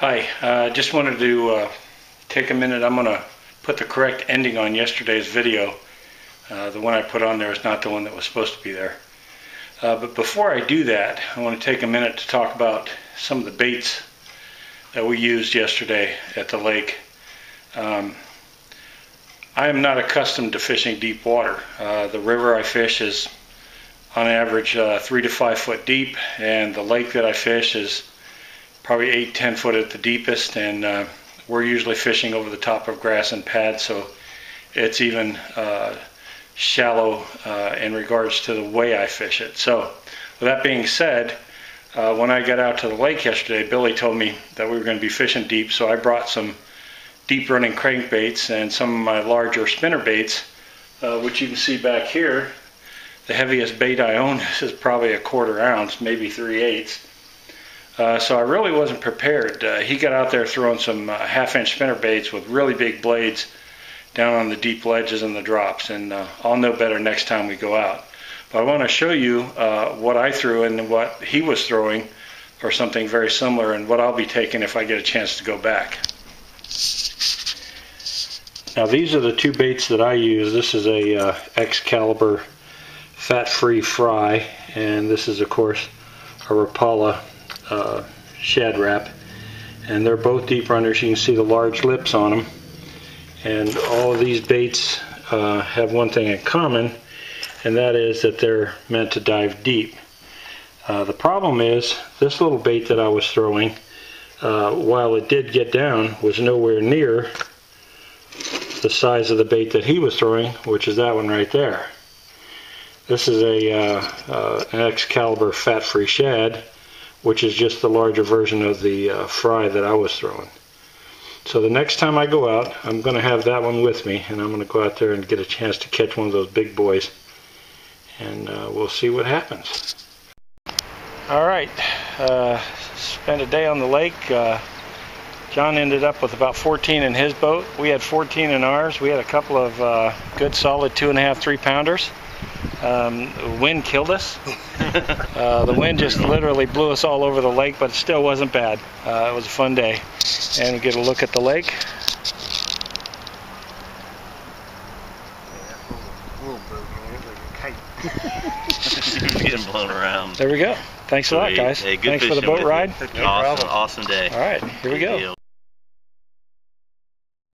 Hi, just wanted to take a minute. I'm going to put the correct ending on yesterday's video. The one I put on there is not the one that was supposed to be there. But before I do that, I want to take a minute to talk about some of the baits that we used yesterday at the lake. I am not accustomed to fishing deep water. The river I fish is on average 3 to 5 foot deep, and the lake that I fish is probably 8-10 foot at the deepest, and we're usually fishing over the top of grass and pads, so it's even shallow in regards to the way I fish it. So with that being said, when I got out to the lake yesterday, Billy told me that we were going to be fishing deep, so I brought some deep running crankbaits and some of my larger spinner baits, which you can see back here. The heaviest bait I own is probably 1/4 ounce, maybe 3/8. So I really wasn't prepared. He got out there throwing some 1/2-inch spinner baits with really big blades down on the deep ledges and the drops, and I'll know better next time we go out. But I want to show you what I threw and what he was throwing, or something very similar, and what I'll be taking if I get a chance to go back. Now these are the two baits that I use. This is a Excalibur fat-free fry, and this is of course a Rapala Shad Rap, and they're both deep runners. You can see the large lips on them, and all of these baits have one thing in common, and that is that they're meant to dive deep. The problem is this little bait that I was throwing, while it did get down, was nowhere near the size of the bait that he was throwing, which is that one right there. This is an Excalibur fat-free shad, which is just the larger version of the fry that I was throwing. So the next time I go out, I'm going to have that one with me, and I'm going to go out there and get a chance to catch one of those big boys, and we'll see what happens. Alright, spent a day on the lake. John ended up with about 14 in his boat. We had 14 in ours. We had a couple of good solid 2.5, 3 pounders. The wind killed us. The wind just literally blew us all over the lake, but it still wasn't bad. It was a fun day. And we get a look at the lake. Getting blown around. There we go. Thanks a lot, guys. Hey, good Thanks for the boat ride. Awesome day. All right, here we go.